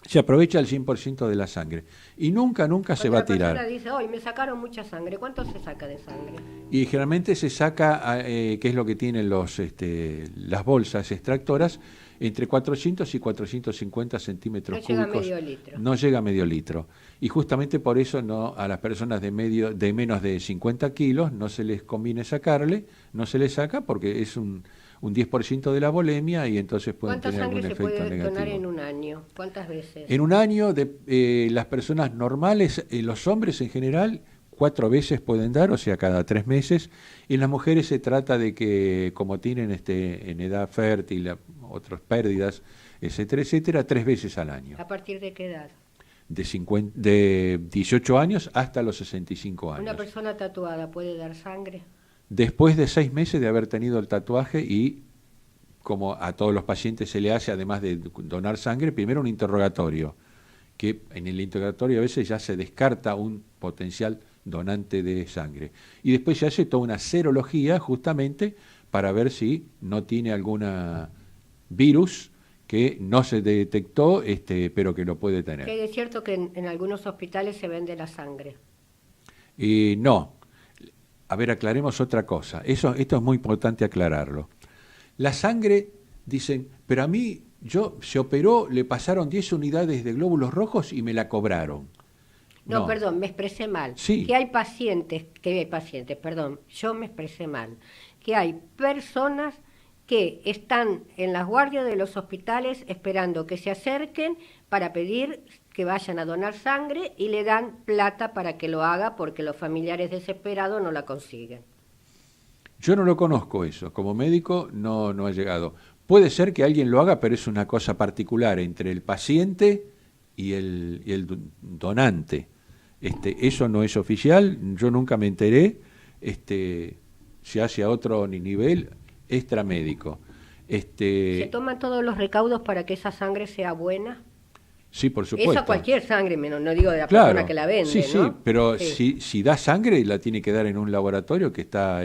P: Se aprovecha el 100% de la sangre y nunca se va a tirar.
C: La persona dice, hoy me sacaron mucha sangre, ¿cuánto se saca de sangre?
P: Y generalmente se saca, que es lo que tienen las bolsas extractoras, entre 400 y 450 centímetros cúbicos.
C: No llega a medio litro.
P: No llega a medio litro. Y justamente por eso a las personas de menos de 50 kilos no se les conviene sacarle, no se les saca porque es un 10% de la volemia y entonces pueden tener algún efecto negativo. ¿Cuánta sangre se puede
C: donar en un año? ¿Cuántas veces?
P: En un año, las personas normales, los hombres en general, 4 veces pueden dar, o sea, cada 3 meses. Y en las mujeres se trata de que, como tienen en edad fértil, otras pérdidas, etcétera, 3 veces al año.
C: ¿A partir de qué edad?
P: De 18 años hasta los 65 años.
C: ¿Una persona tatuada puede dar sangre?
P: Después de 6 meses de haber tenido el tatuaje y, como a todos los pacientes se le hace, además de donar sangre, primero un interrogatorio, que en el interrogatorio a veces ya se descarta un potencial donante de sangre. Y después se hace toda una serología justamente para ver si no tiene alguna virus que no se detectó, pero que lo puede tener.
C: Que es cierto que en algunos hospitales se vende la sangre.
P: No. A ver, aclaremos otra cosa. Esto es muy importante aclararlo. La sangre, dicen, pero a mí, se operó, le pasaron 10 unidades de glóbulos rojos y me la cobraron.
C: No, perdón, me expresé mal.
P: Sí.
C: Que hay pacientes, yo me expresé mal. Que hay personas que están en las guardias de los hospitales esperando que se acerquen para pedir que vayan a donar sangre y le dan plata para que lo haga porque los familiares desesperados no la consiguen.
P: Yo no lo conozco eso, como médico no ha llegado. Puede ser que alguien lo haga, pero es una cosa particular entre el paciente y el donante. Eso no es oficial, yo nunca me enteré, se hace a otro nivel extramédico.
C: ¿Se toman todos los recaudos para que esa sangre sea buena?
P: Sí, por supuesto.
C: Eso cualquier sangre, no digo de la persona que la vende,
P: sí,
C: ¿no?
P: Sí, pero si da sangre la tiene que dar en un laboratorio que está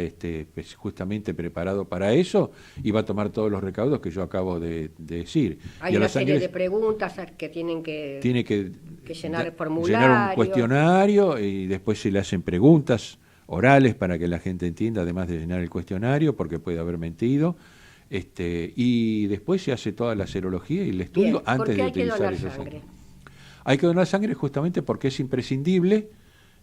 P: justamente preparado para eso y va a tomar todos los recaudos que yo acabo de decir.
C: Hay una serie de preguntas que tiene que llenar el formulario.
P: Llenar un cuestionario y después se le hacen preguntas orales para que la gente entienda, además de llenar el cuestionario, porque puede haber mentido. Y después se hace toda la serología y el estudio antes de utilizar esa sangre. Hay que donar sangre justamente porque es imprescindible,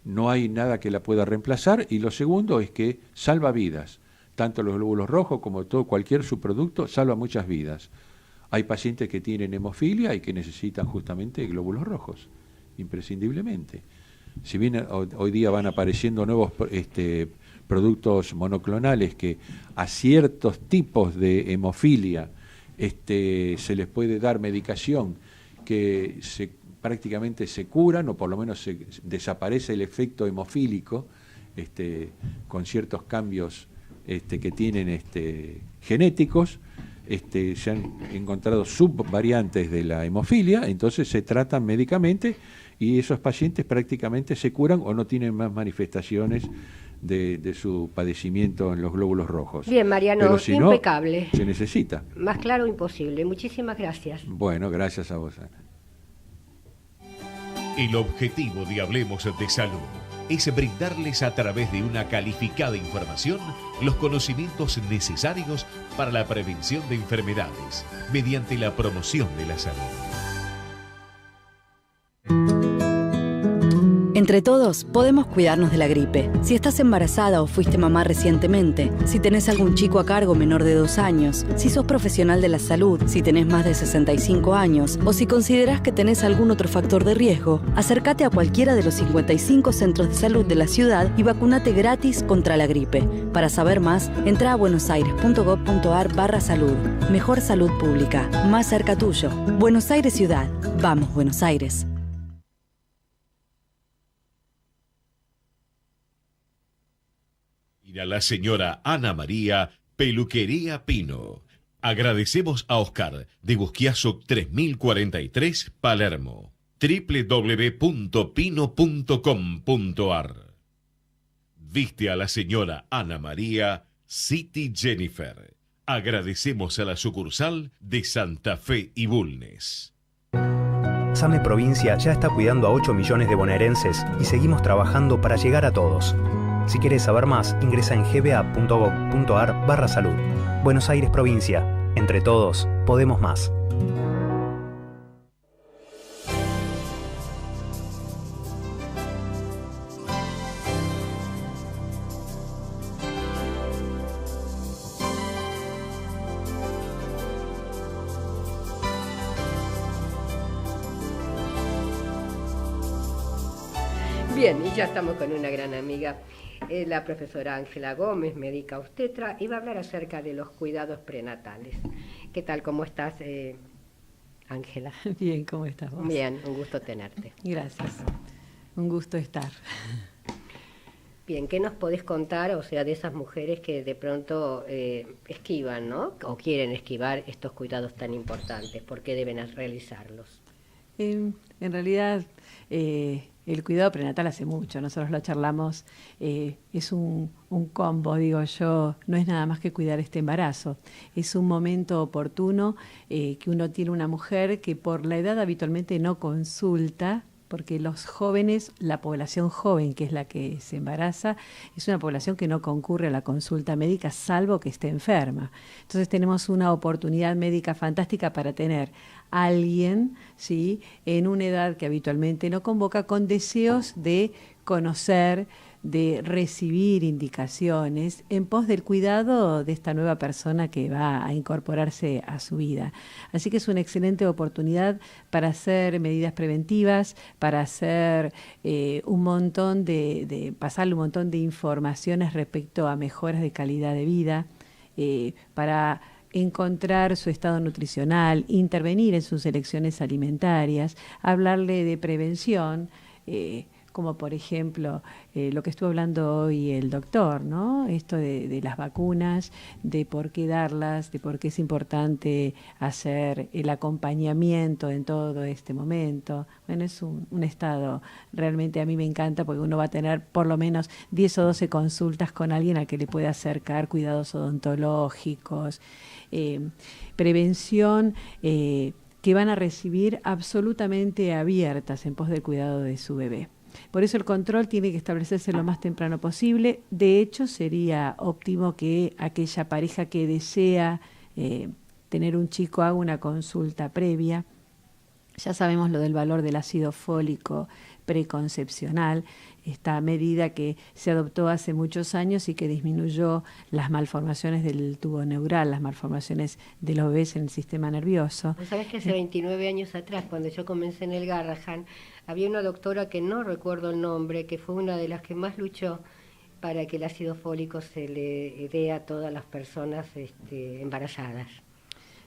P: no hay nada que la pueda reemplazar, y lo segundo es que salva vidas. Tanto los glóbulos rojos como cualquier subproducto salva muchas vidas. Hay pacientes que tienen hemofilia y que necesitan justamente glóbulos rojos, imprescindiblemente. Si bien hoy día van apareciendo nuevos productos monoclonales que a ciertos tipos de hemofilia se les puede dar medicación que prácticamente se curan, o por lo menos desaparece el efecto hemofílico con ciertos cambios que tienen genéticos. Se han encontrado subvariantes de la hemofilia, entonces se tratan médicamente y esos pacientes prácticamente se curan o no tienen más manifestaciones de su padecimiento en los glóbulos rojos.
C: Bien, Mariano,
P: pero si
C: impecable.
P: No, se necesita.
C: Más claro imposible. Muchísimas gracias.
P: Bueno, gracias a vos, Ana.
A: El objetivo de Hablemos de Salud es brindarles a través de una calificada información los conocimientos necesarios para la prevención de enfermedades mediante la promoción de la salud.
O: Entre todos, podemos cuidarnos de la gripe. Si estás embarazada o fuiste mamá recientemente, si tenés algún chico a cargo menor de 2 años, si sos profesional de la salud, si tenés más de 65 años o si considerás que tenés algún otro factor de riesgo, acércate a cualquiera de los 55 centros de salud de la ciudad y vacunate gratis contra la gripe. Para saber más, entra a buenosaires.gov.ar/salud. Mejor salud pública, más cerca tuyo. Buenos Aires Ciudad. Vamos, Buenos Aires.
A: A la señora Ana María, Peluquería Pino. Agradecemos a Oscar de Busquiazo 3043, Palermo. www.pino.com.ar. Viste a la señora Ana María, City Jennifer. Agradecemos a la sucursal de Santa Fe y Bulnes.
N: SAME Provincia ya está cuidando a 8 millones de bonaerenses y seguimos trabajando para llegar a todos. Si quieres saber más, ingresa en gba.gov.ar/salud. Buenos Aires Provincia. Entre todos, podemos más.
C: Bien, y ya estamos con una gran amiga, la profesora Ángela Gómez, médica obstetra, y va a hablar acerca de los cuidados prenatales. ¿Qué tal? ¿Cómo estás, Ángela?
Q: Bien, ¿cómo estás vos?
C: Bien, un gusto tenerte.
Q: Gracias, un gusto estar.
C: Bien, ¿qué nos podés contar, o sea, de esas mujeres que de pronto esquivan, ¿no? O quieren esquivar estos cuidados tan importantes? ¿Por qué deben realizarlos?
Q: En realidad, el cuidado prenatal hace mucho, nosotros lo charlamos, es un combo, digo yo, no es nada más que cuidar este embarazo, es un momento oportuno que uno tiene una mujer que por la edad habitualmente no consulta, porque los jóvenes, la población joven, que es la que se embaraza, es una población que no concurre a la consulta médica salvo que esté enferma. Entonces tenemos una oportunidad médica fantástica para tener a alguien, ¿sí?, en una edad que habitualmente no convoca, con deseos de conocer, de recibir indicaciones en pos del cuidado de esta nueva persona que va a incorporarse a su vida. Así que es una excelente oportunidad para hacer medidas preventivas, para hacer un montón pasarle un montón de informaciones respecto a mejoras de calidad de vida, para encontrar su estado nutricional, intervenir en sus elecciones alimentarias, hablarle de prevención, como por ejemplo lo que estuvo hablando hoy el doctor, ¿no? Esto de las vacunas, de por qué darlas, de por qué es importante hacer el acompañamiento en todo este momento. Bueno, es un estado, realmente a mí me encanta porque uno va a tener por lo menos 10 o 12 consultas con alguien a que le pueda acercar cuidados odontológicos, prevención, que van a recibir absolutamente abiertas en pos del cuidado de su bebé. Por eso el control tiene que establecerse lo más temprano posible. De hecho, sería óptimo que aquella pareja que desea tener un chico haga una consulta previa. Ya sabemos lo del valor del ácido fólico preconcepcional, esta medida que se adoptó hace muchos años y que disminuyó las malformaciones del tubo neural, las malformaciones de los bebés en el sistema nervioso.
C: ¿Sabés que hace 29 años atrás, cuando yo comencé en el Garrahan, había una doctora que no recuerdo el nombre, que fue una de las que más luchó para que el ácido fólico se le dé a todas las personas embarazadas?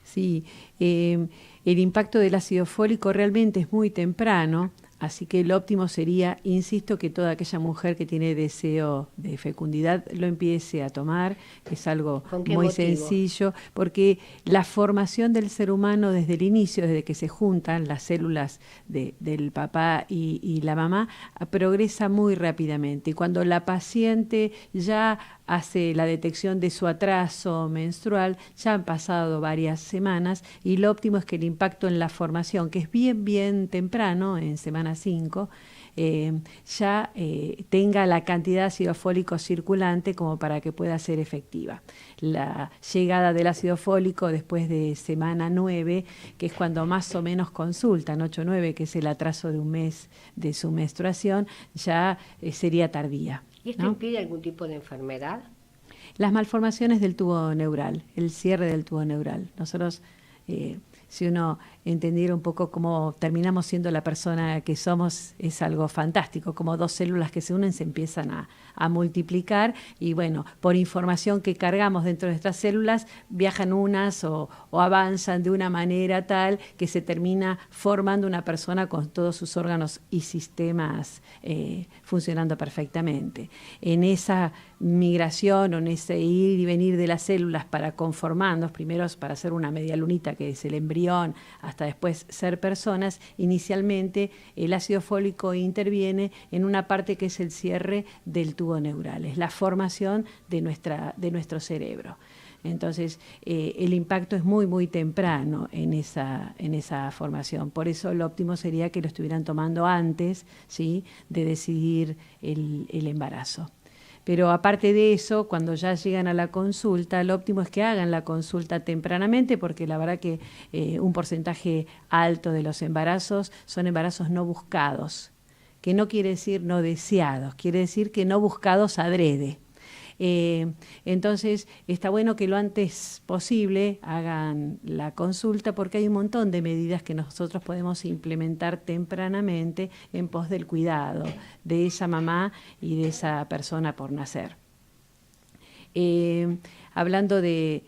Q: Sí, el impacto del ácido fólico realmente es muy temprano, así que lo óptimo sería, insisto, que toda aquella mujer que tiene deseo de fecundidad lo empiece a tomar, que es algo muy sencillo, porque la formación del ser humano desde el inicio, desde que se juntan las células del papá y la mamá, progresa muy rápidamente. Y cuando la paciente ya hace la detección de su atraso menstrual, ya han pasado varias semanas y lo óptimo es que el impacto en la formación, que es bien temprano, en semana 5, ya tenga la cantidad de ácido fólico circulante como para que pueda ser efectiva. La llegada del ácido fólico después de semana 9, que es cuando más o menos consultan, 8-9, que es el atraso de un mes de su menstruación, ya sería tardía.
C: ¿Y esto impide algún tipo de enfermedad?
Q: Las malformaciones del tubo neural, el cierre del tubo neural. Nosotros, si uno entendiera un poco cómo terminamos siendo la persona que somos, es algo fantástico, como dos células que se unen se empiezan a multiplicar y bueno, por información que cargamos dentro de nuestras células, viajan unas o avanzan de una manera tal que se termina formando una persona con todos sus órganos y sistemas funcionando perfectamente. En esa migración o en ese ir y venir de las células para conformarnos, primero para hacer una media lunita que es el embrión, hasta después ser personas, inicialmente el ácido fólico interviene en una parte que es el cierre del tubo neural, es la formación de nuestro cerebro. Entonces, el impacto es muy temprano en esa formación. Por eso lo óptimo sería que lo estuvieran tomando antes, ¿sí?, de decidir el embarazo. Pero aparte de eso, cuando ya llegan a la consulta, lo óptimo es que hagan la consulta tempranamente, porque la verdad que un porcentaje alto de los embarazos son embarazos no buscados, que no quiere decir no deseados, quiere decir que no buscados adrede. Entonces está bueno que lo antes posible hagan la consulta, porque hay un montón de medidas que nosotros podemos implementar tempranamente en pos del cuidado de esa mamá y de esa persona por nacer. Hablando de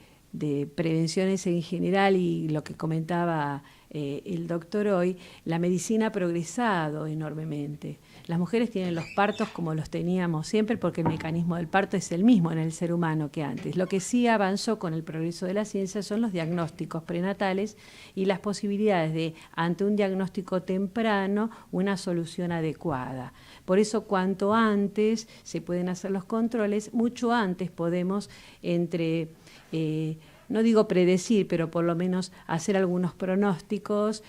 Q: prevenciones en general y lo que comentaba el doctor hoy, la medicina ha progresado enormemente. Las mujeres tienen los partos como los teníamos siempre, porque el mecanismo del parto es el mismo en el ser humano que antes. Lo que sí avanzó con el progreso de la ciencia son los diagnósticos prenatales y las posibilidades de, ante un diagnóstico temprano, una solución adecuada. Por eso, cuanto antes se pueden hacer los controles, mucho antes podemos no digo predecir, pero por lo menos hacer algunos pronósticos,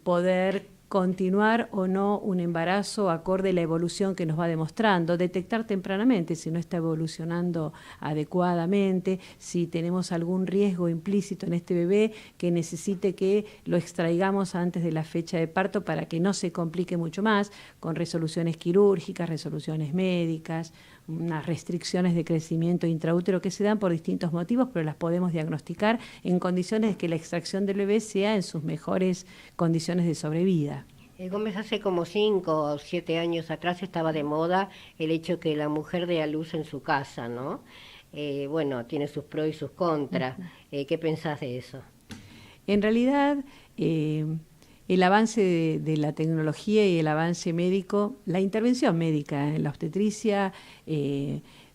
Q: poder continuar o no un embarazo acorde a la evolución que nos va demostrando, detectar tempranamente si no está evolucionando adecuadamente, si tenemos algún riesgo implícito en este bebé que necesite que lo extraigamos antes de la fecha de parto para que no se complique mucho más, con resoluciones quirúrgicas, resoluciones médicas, unas restricciones de crecimiento intraútero que se dan por distintos motivos, pero las podemos diagnosticar en condiciones de que la extracción del bebé sea en sus mejores condiciones de sobrevida.
C: Gómez, hace como 5 o 7 años atrás estaba de moda el hecho que la mujer dé a luz en su casa, ¿no? Bueno, tiene sus pros y sus contras. ¿Qué pensás de eso?
Q: En realidad, el avance de la tecnología y el avance médico, la intervención médica en la obstetricia,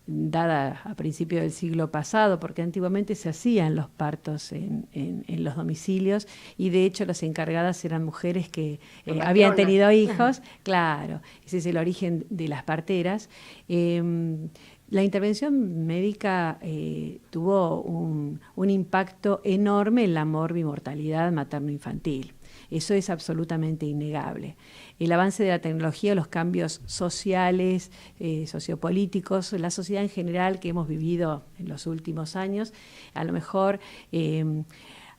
Q: dada a principios del siglo pasado, porque antiguamente se hacían los partos en los domicilios y de hecho las encargadas eran mujeres que habían tenido hijos, claro, ese es el origen de las parteras. La intervención médica tuvo un impacto enorme en la morbimortalidad materno-infantil. Eso es absolutamente innegable. El avance de la tecnología, los cambios sociales, sociopolíticos, la sociedad en general que hemos vivido en los últimos años, a lo mejor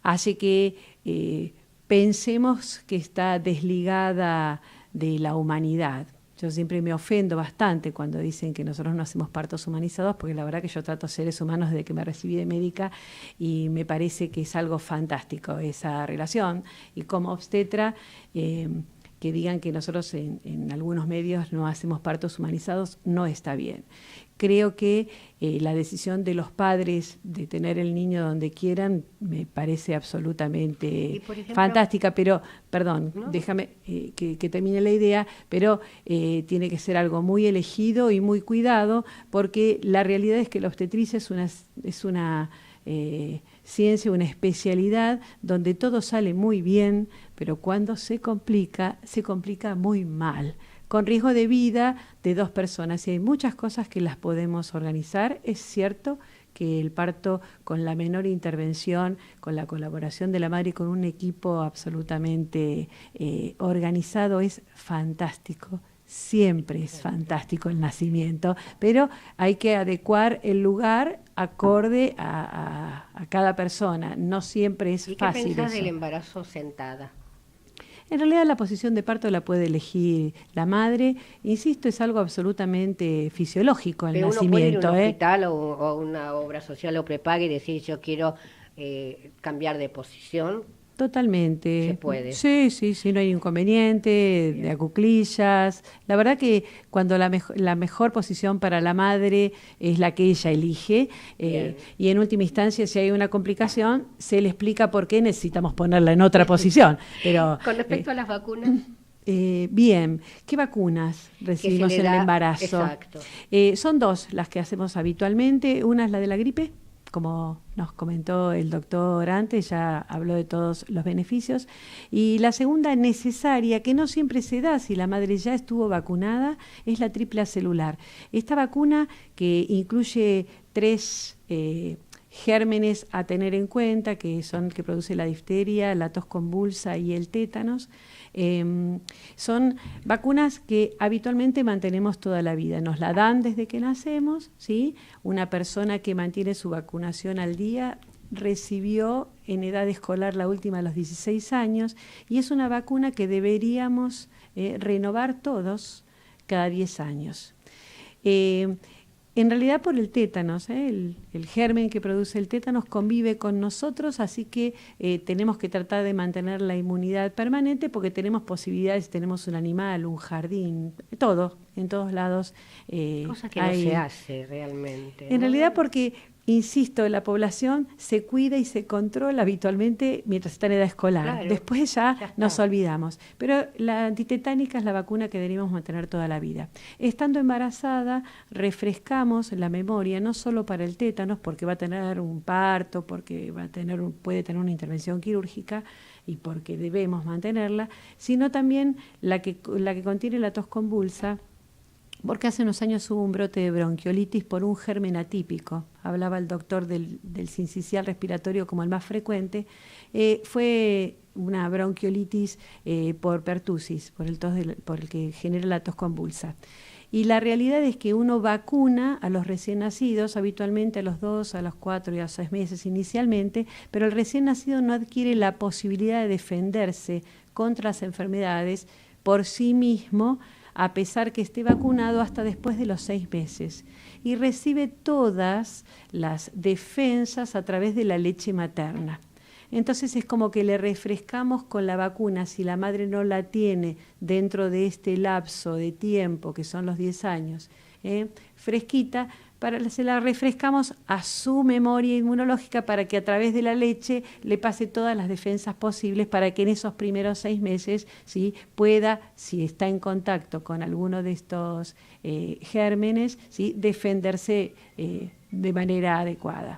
Q: hace que pensemos que está desligada de la humanidad. Yo siempre me ofendo bastante cuando dicen que nosotros no hacemos partos humanizados, porque la verdad que yo trato seres humanos desde que me recibí de médica y me parece que es algo fantástico esa relación. Y como obstetra, que digan que nosotros en algunos medios no hacemos partos humanizados, no está bien. Creo que la decisión de los padres de tener el niño donde quieran me parece absolutamente fantástica, pero, perdón, ¿no? Déjame que termine la idea, pero tiene que ser algo muy elegido y muy cuidado, porque la realidad es que la obstetricia es una ciencia, una especialidad donde todo sale muy bien, pero cuando se complica muy mal, con riesgo de vida de 2 personas. Y hay muchas cosas que las podemos organizar. Es cierto que el parto con la menor intervención, con la colaboración de la madre y con un equipo absolutamente organizado es fantástico. Siempre es fantástico el nacimiento, pero hay que adecuar el lugar acorde a cada persona. No siempre es
C: ¿Y
Q: fácil.
C: qué pensás
Q: eso.
C: del embarazo sentada?
Q: En realidad la posición de parto la puede elegir la madre. Insisto, es algo absolutamente fisiológico el
C: Pero uno puede ir a
Q: nacimiento.
C: un hospital o una obra social o prepague y decir yo quiero cambiar de posición.
Q: Totalmente.
C: Se puede.
Q: Sí, no hay inconveniente, de acuclillas. La verdad que cuando la mejor posición para la madre es la que ella elige, y en última instancia, si hay una complicación, se le explica por qué necesitamos ponerla en otra posición. Pero,
C: Con respecto a las vacunas.
Q: Bien, ¿qué vacunas recibimos en el embarazo?
C: Exacto.
Q: Son 2 las que hacemos habitualmente. Una es la de la gripe, como nos comentó el doctor antes, ya habló de todos los beneficios. Y la segunda necesaria, que no siempre se da si la madre ya estuvo vacunada, es la tripla celular. Esta vacuna que incluye 3 gérmenes a tener en cuenta, que son que produce la difteria, la tos convulsa y el tétanos. Son vacunas que habitualmente mantenemos toda la vida. Nos la dan desde que nacemos, ¿sí? Una persona que mantiene su vacunación al día recibió en edad escolar la última a los 16 años y es una vacuna que deberíamos renovar todos cada 10 años. En realidad por el tétanos, el germen que produce el tétanos convive con nosotros, así que tenemos que tratar de mantener la inmunidad permanente porque tenemos posibilidades, tenemos un animal, un jardín, todo, en todos lados.
C: Cosa que no se hace realmente.
Q: En realidad porque, insisto, la población se cuida y se controla habitualmente mientras está en edad escolar.
C: Claro,
Q: después ya nos olvidamos. Pero la antitetánica es la vacuna que deberíamos mantener toda la vida. Estando embarazada, refrescamos la memoria, no solo para el tétanos, porque va a tener un parto, porque puede tener una intervención quirúrgica y porque debemos mantenerla, sino también la que contiene la tos convulsa, porque hace unos años hubo un brote de bronquiolitis por un germen atípico. Hablaba el doctor del sincicial respiratorio como el más frecuente. Fue una bronquiolitis por pertussis, por el que genera la tos convulsa. Y la realidad es que uno vacuna a los recién nacidos, habitualmente a los 2, a los 4 y a los 6 meses inicialmente, pero el recién nacido no adquiere la posibilidad de defenderse contra las enfermedades por sí mismo, a pesar que esté vacunado hasta después de los 6 meses. Y recibe todas las defensas a través de la leche materna. Entonces es como que le refrescamos con la vacuna, si la madre no la tiene dentro de este lapso de tiempo, que son los 10 años, fresquita, se la refrescamos a su memoria inmunológica para que a través de la leche le pase todas las defensas posibles para que en esos primeros 6 meses, ¿sí?, pueda, si está en contacto con alguno de estos gérmenes, ¿sí?, defenderse de manera adecuada.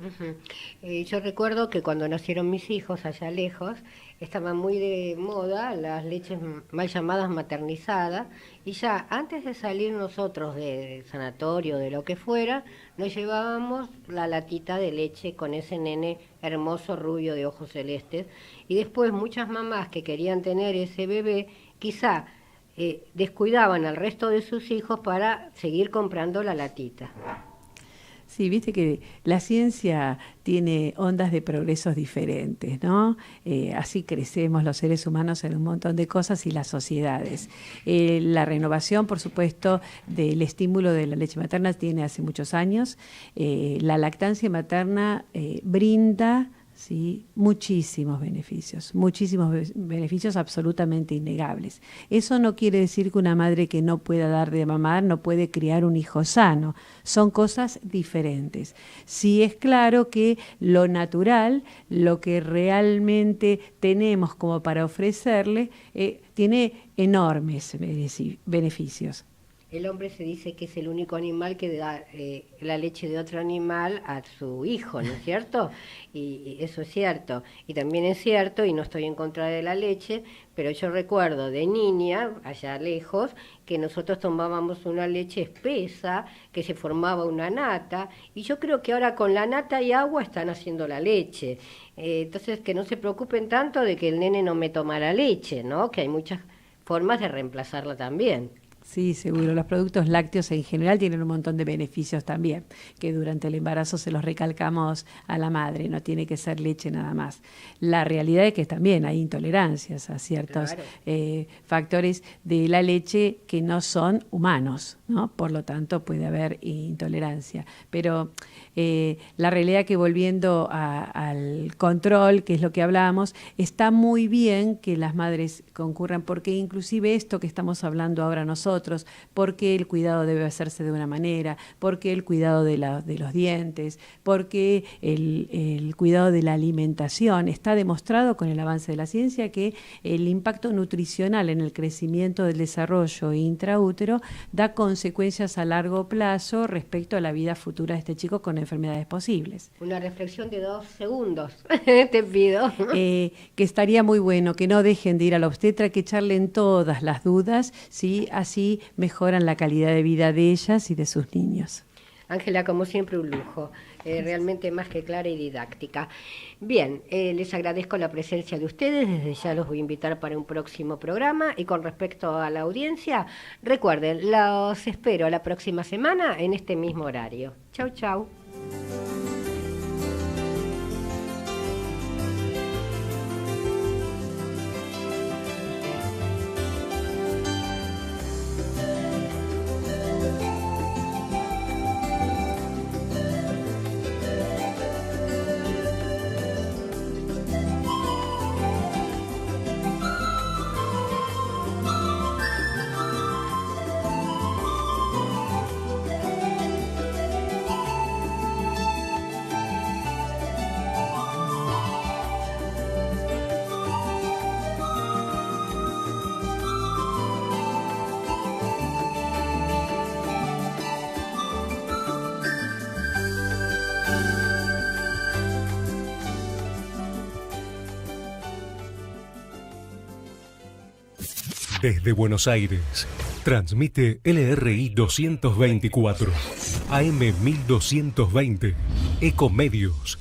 C: Yo recuerdo que cuando nacieron mis hijos allá lejos, estaban muy de moda las leches mal llamadas maternizadas, y ya antes de salir nosotros del sanatorio, de lo que fuera, nos llevábamos la latita de leche con ese nene hermoso, rubio, de ojos celestes, y después muchas mamás que querían tener ese bebé, quizá descuidaban al resto de sus hijos para seguir comprando la latita.
Q: Sí, viste que la ciencia tiene ondas de progresos diferentes, ¿no? Así crecemos los seres humanos en un montón de cosas y las sociedades. La renovación, por supuesto, del estímulo de la leche materna tiene hace muchos años. La lactancia materna brinda, ¿sí?, muchísimos beneficios absolutamente innegables. Eso no quiere decir que una madre que no pueda dar de mamar no puede criar un hijo sano. Son cosas diferentes. Sí es claro que lo natural, lo que realmente tenemos como para ofrecerle, tiene enormes beneficios.
C: El hombre se dice que es el único animal que da la leche de otro animal a su hijo, ¿no es cierto? Y eso es cierto. Y también es cierto, y no estoy en contra de la leche, pero yo recuerdo de niña, allá lejos, que nosotros tomábamos una leche espesa, que se formaba una nata, y yo creo que ahora con la nata y agua están haciendo la leche. Entonces, que no se preocupen tanto de que el nene no me toma la leche, ¿no? Que hay muchas formas de reemplazarla también.
Q: Sí, seguro. Los productos lácteos en general tienen un montón de beneficios también, que durante el embarazo se los recalcamos a la madre, no tiene que ser leche nada más. La realidad es que también hay intolerancias a ciertos factores de la leche que no son humanos, ¿no? Por lo tanto puede haber intolerancia. Pero la realidad que volviendo al control, que es lo que hablábamos, está muy bien que las madres concurran, porque inclusive esto que estamos hablando ahora nosotros, porque el cuidado debe hacerse de una manera, porque el cuidado de los dientes, porque el cuidado de la alimentación, está demostrado con el avance de la ciencia que el impacto nutricional en el crecimiento del desarrollo intraútero da consecuencias a largo plazo respecto a la vida futura de este chico con enfermedades posibles.
C: Una reflexión de 2 segundos, te pido.
Q: Que estaría muy bueno que no dejen de ir a la obstetra, que charlen todas las dudas, ¿sí? Así mejoran la calidad de vida de ellas y de sus niños.
C: Ángela, como siempre, un lujo, realmente más que clara y didáctica. Bien, les agradezco la presencia de ustedes, desde ya los voy a invitar para un próximo programa, y con respecto a la audiencia, recuerden, los espero la próxima semana en este mismo horario. Chau, chau.
M: Desde Buenos Aires, transmite LRI 224, AM 1220, Ecomedios.